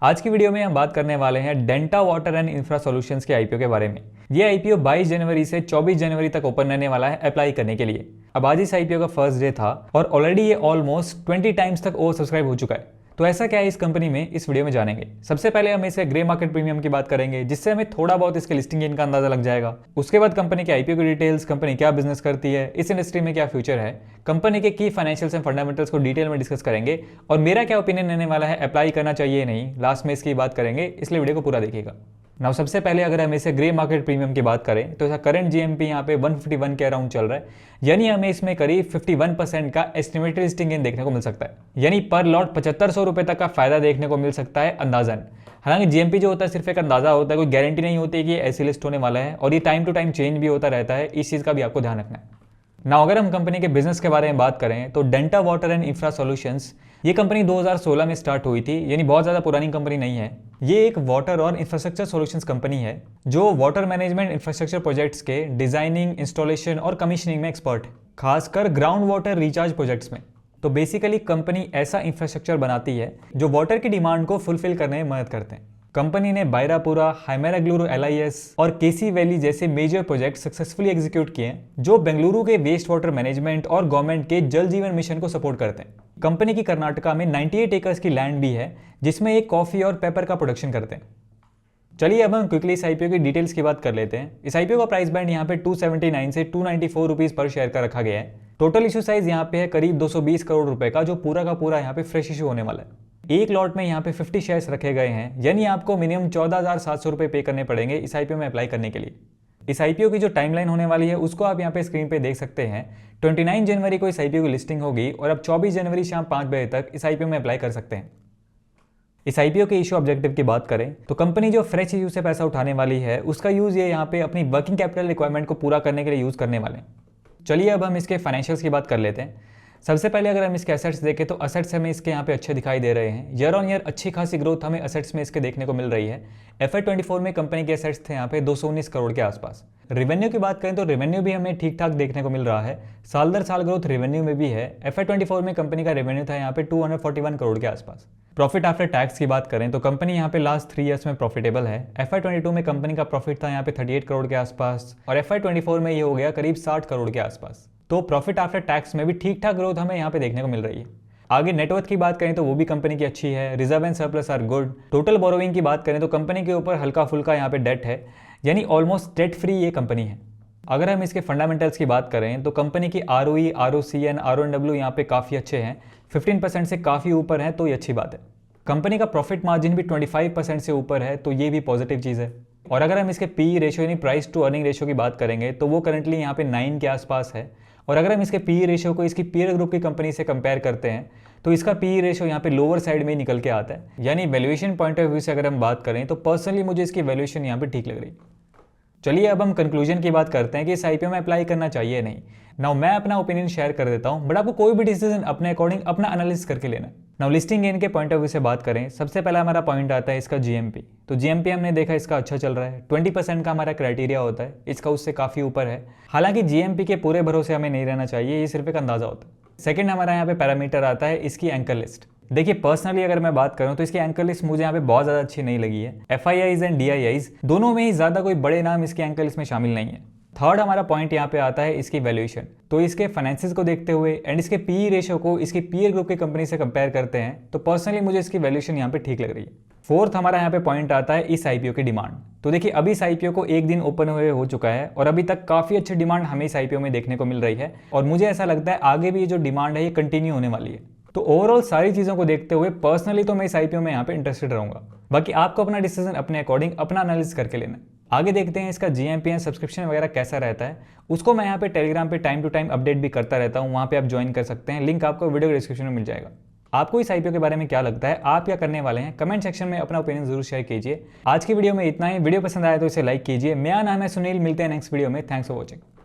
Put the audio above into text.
आज की वीडियो में हम बात करने वाले हैं Denta water and infra solutions के आईपीओ के बारे में। ये आईपीओ 22 जनवरी से 24 जनवरी तक ओपन रहने वाला है अप्लाई करने के लिए। अब आज इस आईपीओ का फर्स्ट डे था और ऑलरेडी ये ऑलमोस्ट 20 टाइम्स तक ओवर सब्सक्राइब हो चुका है। तो ऐसा क्या है इस कंपनी में, इस वीडियो में जानेंगे। सबसे पहले हम इसके ग्रे मार्केट प्रीमियम की बात करेंगे, जिससे हमें थोड़ा बहुत इसके लिस्टिंग गेन का अंदाजा लग जाएगा। उसके बाद कंपनी के आईपीओ की डिटेल्स, कंपनी क्या बिजनेस करती है, इस इंडस्ट्री में क्या फ्यूचर है, कंपनी के की फाइनेंशियल्स एंड फंडामेंटल्स को डिटेल में डिस्कस करेंगे और मेरा क्या ओपिनियन रहने वाला है, अप्लाई करना चाहिए नहीं, लास्ट में इसकी बात करेंगे, इसलिए वीडियो को पूरा देखिएगा। नाउ सबसे पहले अगर हम इसे ग्रे मार्केट प्रीमियम की बात करें तो इसका करंट जीएमपी यहाँ पे 151 के अराउंड चल रहा है, यानी हमें इसमें करीब 51% का एस्टिमेटेड लिस्टिंग गेन देखने को मिल सकता है, यानी पर लॉट 7500 रुपए तक का फायदा देखने को मिल सकता है अंदाजन। हालांकि जीएमपी जो होता है सिर्फ एक अंदाजा होता है, कोई गारंटी नहीं होती कि ये ऐसी लिस्ट होने वाला है और ये टाइम टू टाइम चेंज भी होता रहता है, इस चीज़ का भी आपको ध्यान रखना है। ना अगर हम कंपनी के बिजनेस के बारे में बात करें तो Denta water and infra solutions ये कंपनी 2016 में स्टार्ट हुई थी, यानी बहुत ज़्यादा पुरानी कंपनी नहीं है। ये एक वाटर और इंफ्रास्ट्रक्चर सॉल्यूशंस कंपनी है जो वाटर मैनेजमेंट इंफ्रास्ट्रक्चर प्रोजेक्ट्स के डिजाइनिंग, इंस्टॉलेशन और कमीशनिंग में एक्सपर्ट है, खासकर ग्राउंड वाटर रिचार्ज प्रोजेक्ट्स में। तो बेसिकली कंपनी ऐसा इंफ्रास्ट्रक्चर बनाती है जो वाटर की डिमांड को फुलफिल करने में मदद करते हैं। कंपनी ने बायरापुरा, हाइमेराग्लुरु एलआईएस और केसी वैली जैसे मेजर प्रोजेक्ट सक्सेसफुली एग्जीक्यूट किए हैं, जो बेंगलुरु के वेस्ट वाटर मैनेजमेंट और गवर्नमेंट के जल जीवन मिशन को सपोर्ट करते हैं। कंपनी की कर्नाटका में 98 एकर्स की लैंड भी है, जिसमें एक कॉफी और पेपर का प्रोडक्शन करते हैं। चलिए अब हम क्विकली इस आईपीओ की डिटेल्स की बात कर लेते हैं। इस आईपीओ का प्राइस बैंड यहाँ पे 279 से 294 रुपीज पर शेयर का रखा गया है। टोटल इशू साइज यहाँ पे है करीब 220 करोड़ रुपए का, जो पूरा का पूरा यहाँ पे फ्रेश इशू होने वाला है। एक लॉट में यहाँ पे 50 शेयर्स रखे गए हैं, यानी आपको मिनिमम 14,700 रुपए पे करने पड़ेंगे इस आईपीओ में अप्लाई करने के लिए। इस आईपीओ की जो टाइमलाइन होने वाली है उसको आप यहाँ पे स्क्रीन पे देख सकते हैं। 29 जनवरी को इस आईपीओ की लिस्टिंग होगी और अब 24 जनवरी शाम 5 बजे तक इस आईपीओ में अप्लाई कर सकते हैं। इस आईपीओ के इशू ऑब्जेक्टिव की बात करें तो कंपनी जो फ्रेश इशू से पैसा उठाने वाली है उसका यूज ये यहाँ पे अपनी वर्किंग कैपिटल रिक्वायरमेंट को पूरा करने के लिए यूज करने वाले हैं। चलिए अब हम इसके फाइनेंशियल्स की बात कर लेते हैं। सबसे पहले अगर हम इसके एसेट्स देखें तो एसेट्स हमें इसके यहाँ पे अच्छे दिखाई दे रहे हैं। ईयर ऑन ईयर अच्छी खासी ग्रोथ हमें एसेट्स में इसके देखने को मिल रही है। FY24 में कंपनी के एसेट्स थे यहाँ पे 219 करोड़ के आसपास। रेवेन्यू की बात करें तो रेवेन्यू भी हमें ठीक ठाक देखने को मिल रहा है, साल दर साल ग्रोथ रेवेन्यू में भी है। FY24 में कंपनी का रेवेन्यू था यहाँ पे 241 करोड़ के आसपास। प्रॉफिट आफ्टर टैक्स की बात करें तो कंपनी यहाँ पे लास्ट 3 ईयर्स में प्रॉफिटेबल है। FY22 में कंपनी का प्रॉफिट था यहाँ पे 38 करोड़ के आसपास और FY24 में ये हो गया करीब 60 करोड़ के आसपास। तो प्रॉफिट आफ्टर टैक्स में भी ठीक ठाक ग्रोथ हमें यहाँ पे देखने को मिल रही है। आगे नेटवर्थ की बात करें तो वो भी कंपनी की अच्छी है। Reserve and surplus are good. Total borrowing की बात करें तो कंपनी के ऊपर हल्का फुल्का यहाँ पे डेट है, यानी ऑलमोस्ट डेट फ्री ये कंपनी है। अगर हम इसके फंडामेंटल्स की बात करें तो कंपनी की ROE, ROC एंड RONW यहाँ पे काफ़ी अच्छे हैं, 15% से काफ़ी ऊपर है, तो ये अच्छी बात है। कंपनी का प्रॉफिट मार्जिन भी 25% से ऊपर है, तो ये भी पॉजिटिव चीज़ है। और अगर हम इसके PE रेशियो यानी प्राइस टू अर्निंग रेशियो की बात करेंगे तो वो करंटली यहाँ पे 9 के आसपास है। और अगर हम इसके PE रेशियो को इसकी पीयर ग्रुप की कंपनी से कंपेयर करते हैं तो इसका PE रेशियो यहाँ पे लोअर साइड में ही निकल के आता है, यानी वैल्यूएशन पॉइंट ऑफ व्यू से अगर हम बात करें तो पर्सनली मुझे इसकी वैल्यूएशन यहाँ पे ठीक लग रही। चलिए अब हम कंक्लूजन की बात करते हैं कि इस आईपीओ में अप्लाई करना चाहिए या नहीं। नाउ मैं अपना ओपिनियन शेयर कर देता हूं, बट आपको कोई भी डिसीजन अपने अकॉर्डिंग अपना एनालिसिस करके लेना है। नाउ लिस्टिंग गेन के पॉइंट ऑफ व्यू से बात करें, सबसे पहला हमारा पॉइंट आता है इसका जीएमपी। तो जीएमपी हमने देखा इसका अच्छा चल रहा है, 20% का हमारा क्राइटेरिया होता है, इसका उससे काफ़ी ऊपर है। हालांकि जीएमपी के पूरे भरोसे हमें नहीं रहना चाहिए, ये सिर्फ एक अंदाजा होता है। सेकेंड हमारा यहाँ पे पैरामीटर आता है इसकी एंकर लिस्ट। देखिए पर्सनली अगर मैं बात करूं तो इसकी एंकर लिस्ट मुझे यहाँ पे बहुत ज़्यादा अच्छी नहीं लगी है। FIIs एंड DIIs दोनों में ही ज़्यादा कोई बड़े नाम इसकी एंकर लिस्ट में शामिल नहीं है। थर्ड हमारा पॉइंट यहाँ पे आता है इसकी वैल्यूएशन। तो इसके फाइनेंसिस को देखते हुए एंड इसके PE रेशियो को इसकी पीयर ग्रुप की कंपनी से कंपेयर करते हैं तो पर्सनली मुझे इसकी वैल्यूएशन यहाँ पे ठीक लग रही है। फोर्थ हमारा यहाँ पे पॉइंट आता है इस आईपीओ की डिमांड। तो देखिए अभी इस आईपीओ को एक दिन ओपन हुए हो चुका है और अभी तक काफ़ी अच्छी डिमांड हमें इस आईपीओ में देखने को मिल रही है और मुझे ऐसा लगता है आगे भी ये जो डिमांड है ये कंटिन्यू होने वाली है। तो ओवरऑल सारी चीज़ों को देखते हुए पर्सनली तो मैं इस आईपीओ में यहाँ पे इंटरेस्टेड रहूंगा। बाकी आपको अपना डिसीजन अपने अकॉर्डिंग अपना एनालिसिस करके लेना है। आगे देखते हैं इसका जीएमपी एंड सब्सक्रिप्शन वगैरह कैसा रहता है, उसको मैं यहाँ पे टेलीग्राम पे टाइम टू टाइम अपडेट भी करता रहता हूँ, वहाँ पे आप ज्वाइन कर सकते हैं, लिंक आपको वीडियो डिस्क्रिप्शन में मिल जाएगा। आपको इस आईपीओ के बारे में क्या लगता है, आप क्या करने वाले हैं, कमेंट सेक्शन में अपना ओपिनियन जरूर शेयर कीजिए। आज की वीडियो में इतना ही। वीडियो पसंद आया तो इसे लाइक कीजिए। मेरा नाम है सुनील, मिलते हैं नेक्स्ट वीडियो में। Thanks for watching.